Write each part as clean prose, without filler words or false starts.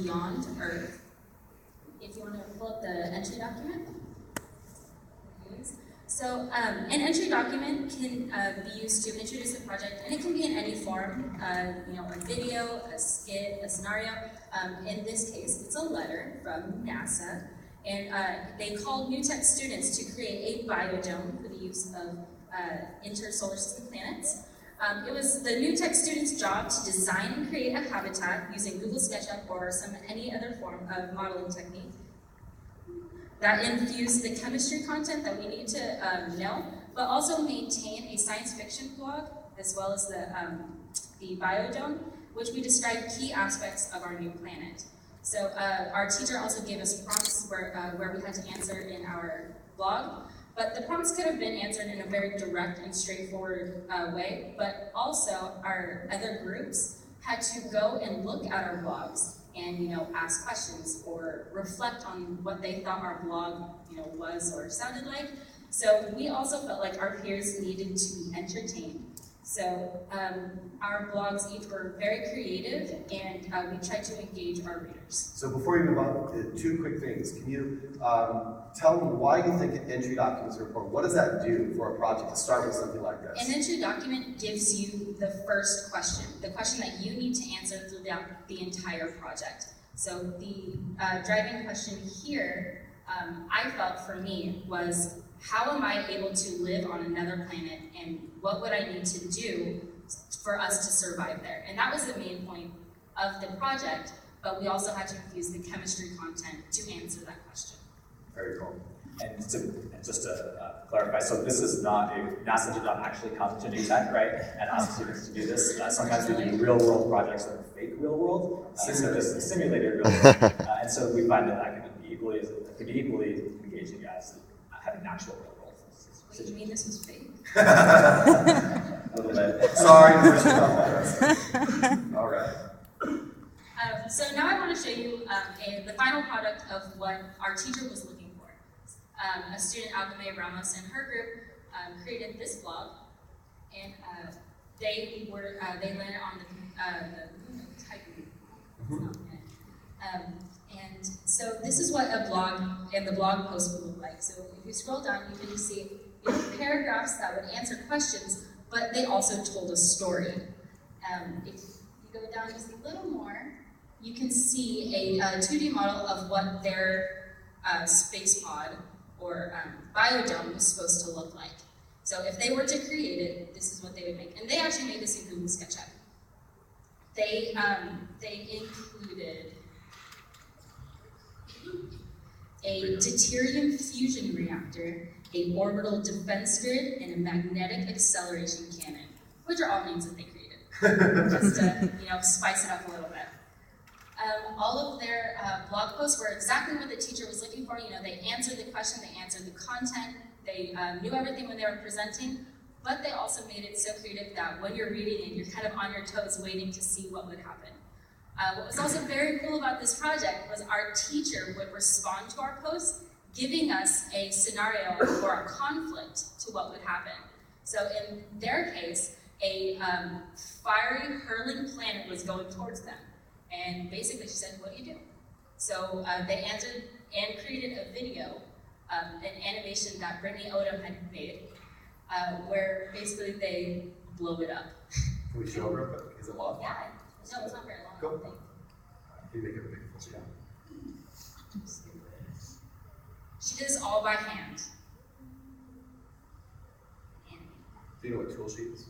beyond Earth. If you want to pull up the entry document. So an entry document can be used to introduce a project, and it can be in any form, a video, a skit, a scenario. In this case, it's a letter from NASA, and they called New Tech students to create a biodome for the use of intersolar system planets. It was the New Tech students' job to design and create a habitat using Google SketchUp or any other form of modeling technique that infused the chemistry content that we need to know, but also maintain a science fiction blog, as well as the biodome, which we describe key aspects of our new planet. So our teacher also gave us prompts where we had to answer in our blog, but the prompts could have been answered in a very direct and straightforward way, but also our other groups had to go and look at our blogs and ask questions or reflect on what they thought our blog was or sounded like. So we also felt like our peers needed to be entertained. So our blogs each were very creative, and we tried to engage our readers. So before you move on, two quick things. Can you tell them why you think entry documents are important? What does that do for a project to start with something like this? An entry document gives you the first question, the question that you need to answer throughout the entire project. So the driving question here, I felt for me, was how am I able to live on another planet, and what would I need to do for us to survive there? And that was the main point of the project, but we also had to infuse the chemistry content to answer that question. Very cool. And just to clarify, so this is not NASA did not actually come to New Tech, right, and ask students to do this. Sometimes we do real world projects that are fake real world, so just simulated real world. And so we find that can be equally engaging as having actual real world. Wait, you mean this was fake? A little bit. Sorry, all right. So now I want to show you the final product of what our teacher was looking for. A student, Alcheme Ramos, and her group created this blog, and they landed on the typing. And so this is what a blog and the blog post would look like. So if you scroll down, you can see paragraphs that would answer questions, but they also told a story. If you go down just a little more, you can see a 2D model of what their space pod or biodome was supposed to look like. So if they were to create it, this is what they would make. And they actually made this in Google SketchUp. They included a deuterium fusion reactor, a orbital defense grid, and a magnetic acceleration cannon, which are all names that they created, just to spice it up a little bit. All of their blog posts were exactly what the teacher was looking for. They answered the question, they answered the content, they knew everything when they were presenting, but they also made it so creative that when you're reading it, you're kind of on your toes waiting to see what would happen. What was also very cool about this project was our teacher would respond to our posts, giving us a scenario or a conflict to what would happen. So in their case, a fiery, hurling planet was going towards them. And basically she said, what do you do? So they answered and created a video, an animation that Brittany Odom had made, where basically they blow it up. Can we show real quick? Is it long? Yeah. No, it's not very long. Cool. Can you make it big? Yeah. She did this all by hand. Do you know what tool she is?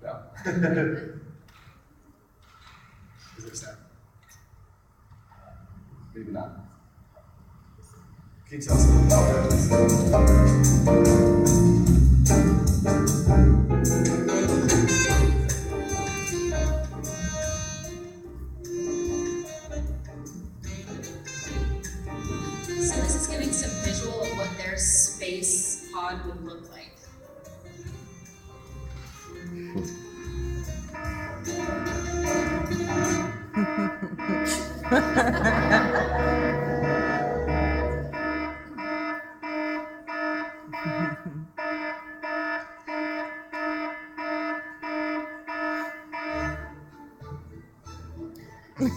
No. Is there sound? Maybe not. Can you tell us a little about So this is giving some visual of what their space pod would look like. If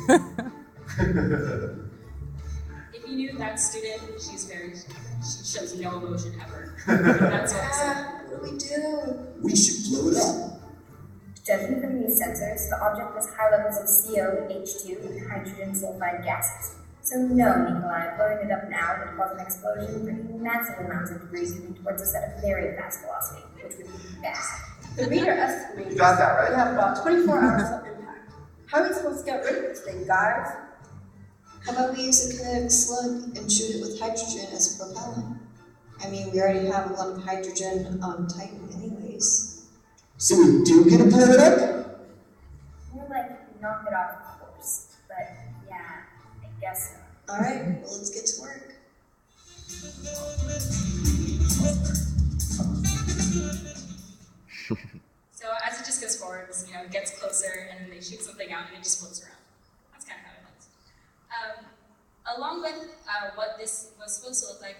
you knew that student, she shows no emotion ever. That's awesome. What do we do? We should blow it up. Judging from these sensors, the object has high levels of CO, H2, and hydrogen sulfide gases. So no, Nikolai, blowing it up now would cause an explosion, bringing massive amounts of debris moving towards us at a very fast velocity, which would be bad. The reader estimates You got that, right? we have about 24 hours of impact. How are we supposed to get rid of this thing, guys? How about we use a kinetic slug and shoot it with hydrogen as a propellant? I mean, we already have a lot of hydrogen on Titan anyways. So we do get to blow it up? More like knock it off course, but yeah, I guess so. Alright, well let's get to work. So as it just goes forward, it gets closer, and then they shoot something out, and it just floats around. That's kind of how it goes. Along with what this was supposed to look like,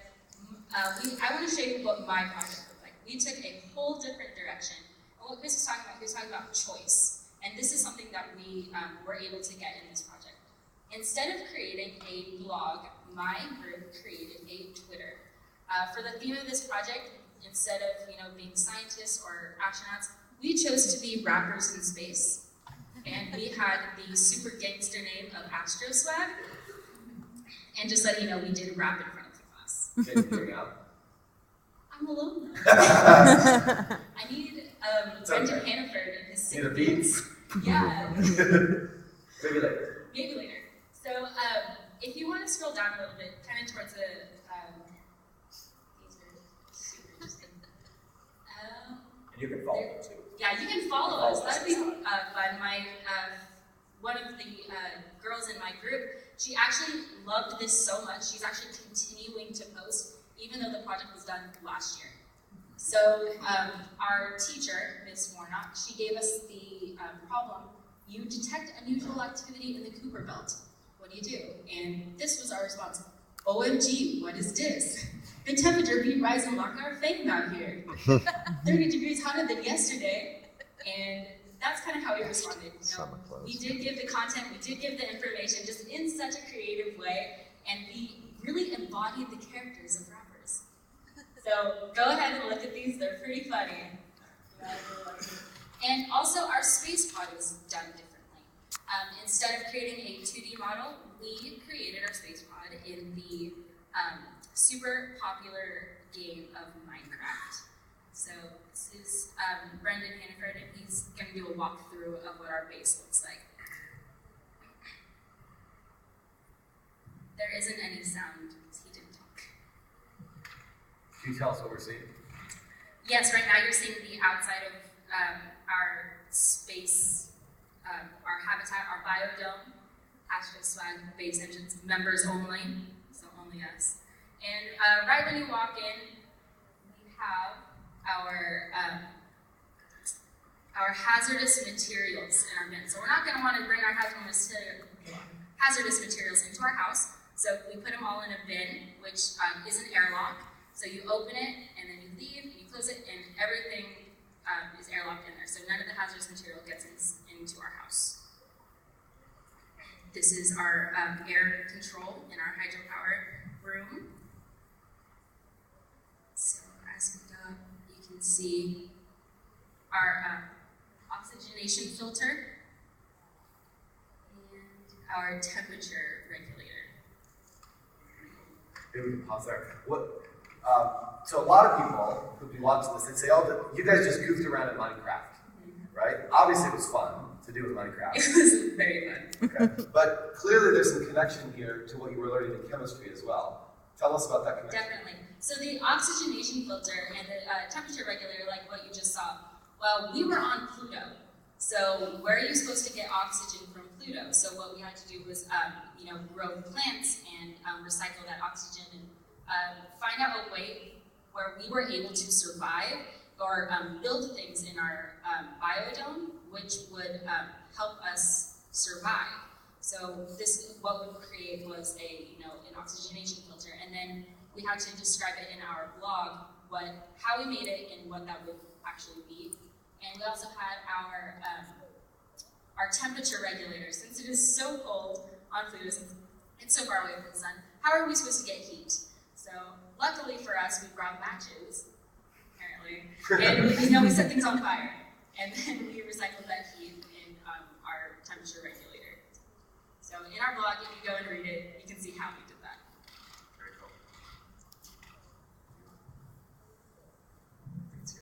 I want to show you what my project looked like. We took a whole different direction. And what Chris was talking about, he was talking about choice. And this is something that we were able to get in this project. Instead of creating a blog, my group created a Twitter. For the theme of this project, instead of being scientists or astronauts, we chose to be rappers in space. And we had the super gangster name of Astro Swag. And just letting you know, we did rap in front of the class. Can you figure it out? I'm alone now. I need Brendan okay. Hannaford and his Need a singing. beat? Yeah, Maybe later. maybe later. So if you want to scroll down a little bit, kind of towards the, these are super interesting. And you can follow them too. Yeah, you can follow us. That'd be fun. My one of the girls in my group, she actually loved this so much. She's actually continuing to post, even though the project was done last year. So our teacher, Ms. Warnock, she gave us the problem: you detect unusual activity in the Kuiper belt. What do you do? And this was our response: OMG, what is this? The temperature beat rise and lock our fame out here. 30 degrees hotter than yesterday. And that's kind of how we responded. We did give the content, we did give the information, just in such a creative way, and we really embodied the characters of rappers. So go ahead and look at these, they're pretty funny. And also our space pod was done differently. Instead of creating a 2D model, we created our space pod in the super popular game of Minecraft. So this is Brendan Hannaford, and he's going to do a walkthrough of what our base looks like. There isn't any sound because he didn't talk. Can you tell us what we're seeing? Yes, right now you're seeing the outside of our space, our habitat, our biodome, Astro Swag base entrance, members only, so only us. And right when you walk in, we have our hazardous materials in our bin. So we're not going to want to bring our hazardous materials into our house. So we put them all in a bin, which is an airlock. So you open it, and then you leave, and you close it, and everything is airlocked in there. So none of the hazardous material gets into our house. This is our air control in our hydropower room. So as we go, you can see our oxygenation filter and our temperature regulator. Maybe we can pause there. So a lot of people who'd be watching this, they'd say, oh, you guys just goofed around in Minecraft, right? Obviously it was fun to do in Minecraft. It was very fun. Okay. But clearly there's some connection here to what you were learning in chemistry as well. Tell us about that connection. Definitely. So the oxygenation filter and the temperature regulator, like what you just saw, well, we were on Pluto. So where are you supposed to get oxygen from Pluto? So what we had to do was, grow plants and recycle that oxygen and find out a way where we were able to survive or build things in our biodome, which would help us survive. So what we would create was an oxygenation filter, and then we had to describe it in our blog, how we made it and what that would actually be. And we also had our temperature regulator. Since it is so cold on Pluto, since it's so far away from the sun, how are we supposed to get heat? So luckily for us, we brought matches, apparently, and we set things on fire, and then we recycled that heat in our temperature regulator. So in our blog, if you go and read it, you can see how we did